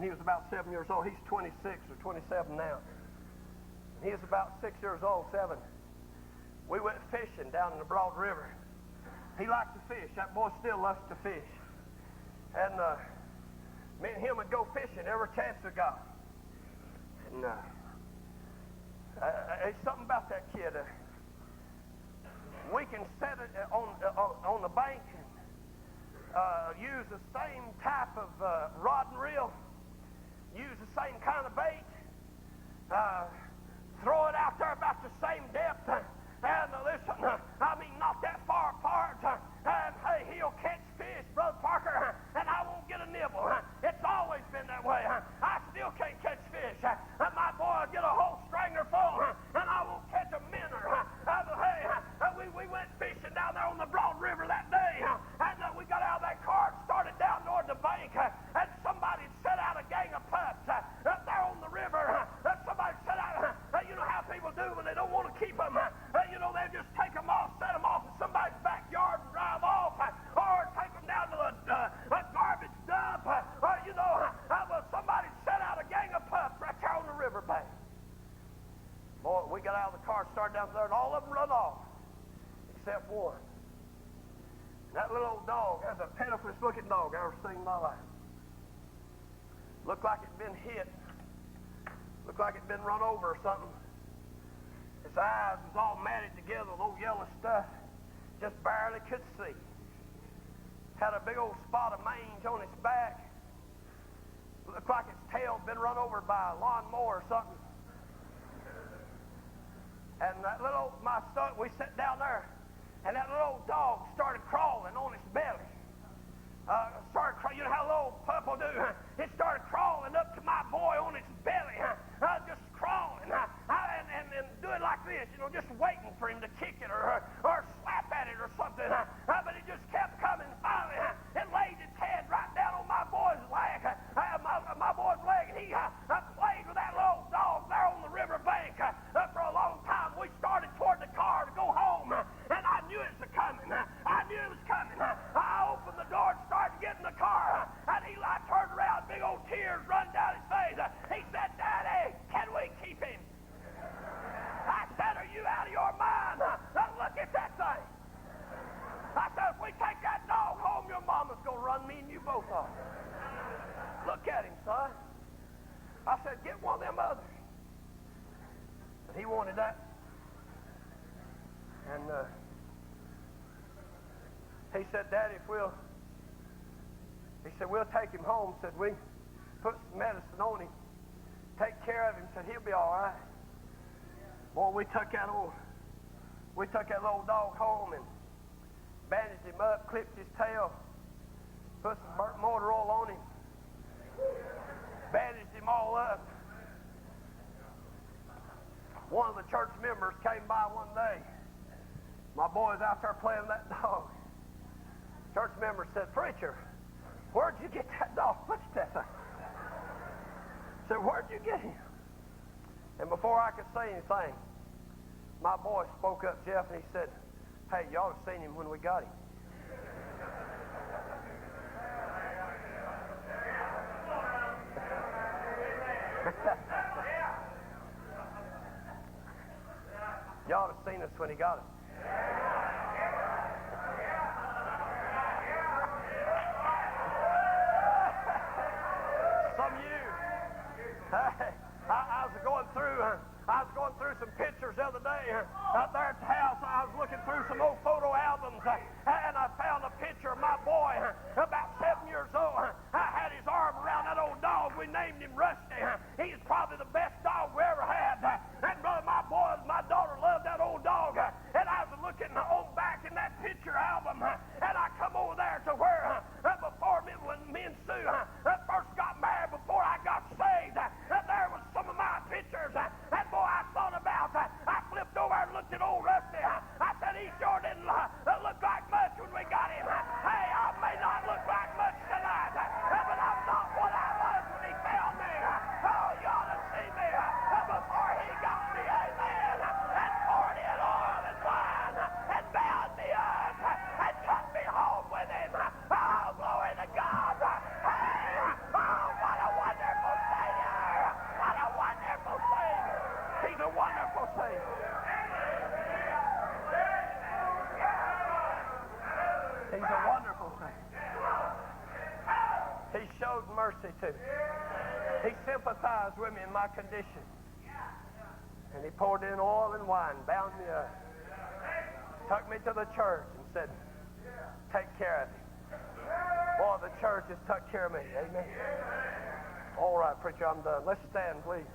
when he was about 7 years old. He's 26 or 27 now. He was about 6 years old, 7. We went fishing down in the Broad River. He liked to fish. That boy still loves to fish. And me and him would go fishing every chance we got. And there's something about that kid. We can set it on the bank and use the same type of rod and reel, use the same kind of bait, throw it out there about the same depth, and listen, I mean not that far apart, and hey, he'll catch fish, Brother Parker, and I won't get a nibble. It's always been that way. I still can't catch fish. My boy will get a whole stringer full, and I won't catch a minnow. Hey, we went fishing down there on the Broad River that day, and we got out of that car and started down toward the bank, and somebody set out a gang of pups up there on the river. Somebody set out, you know how people do when they don't want to keep them. They just take them off, set them off in somebody's backyard and drive off, or take them down to a garbage dump, or somebody set out a gang of pups right there on the riverbank. Boy, we got out of the car, started down there, and all of them run off, except one. And that little old dog, that's the pitifulest looking dog I ever seen in my life. Looked like it'd been hit. Looked like it'd been run over or something. His eyes was all matted together with old yellow stuff. Just barely could see. Had a big old spot of mange on its back. Looked like its tail had been run over by a lawnmower or something. And that little, my son, we sat down there, and that little old dog started crawling on its belly. You know how a little pup will do? It started crawling up to my boy on its belly, just crawling, and doing like this, just waiting for him to kick it or slap at it or something. But it just kept coming. Finally, it laid its head right down on my boy's leg, my boy's leg, and he played with that little dog there on the riverbank for a long time. We started toward the car to go home, and I knew it was coming. I knew it was coming. I opened the door and started getting in the car, and Eli turned around, big old tears run down his face. He said, "Daddy, can we keep him?" I said, "Are you out of your mind? Look at that thing." I said, "If we take that dog home, your mama's going to run me and you both off. Look at him, son." I said, "Get one of them others." But he wanted that. And he said, "Daddy, we'll take him home." Said, "We put some medicine on him, take care of him." Said, "He'll be all right." Boy, we took that little dog home and bandaged him up, clipped his tail, put some burnt motor oil on him, bandaged him all up. One of the church members came by one day. My boy's out there playing with that dog. Church member said, "Preacher, where'd you get that dog? Look at that thing." I said, "Where'd you get him?" And before I could say anything, my boy spoke up, Jeff, and he said, "Hey, y'all have seen him when we got him." Y'all have seen us when he got him. Some of you, I was going through some pictures the other day out there at the house. I was looking through some old photo albums, and I found a picture of my boy, about 7 years old. I had his arm around that old dog. We named him Rusty. He's probably the best dog we ever had. And brother, my daughter loved that old dog. And I was looking back in that picture album, and I come over there to where before when me and Sue first got married, before I got saved, there was some of my pictures. And boy, I thought about, I flipped over and looked at old Rusty. I said, he sure didn't look like much when we got him. Hey, I may not look like much tonight, but I'm not what I was when he found me. Oh, you ought to showed mercy to me. He sympathized with me in my condition. And he poured in oil and wine, bound me up, took me to the church and said, take care of him. Boy, the church has took care of me. Amen. All right, preacher, I'm done. Let's stand, please.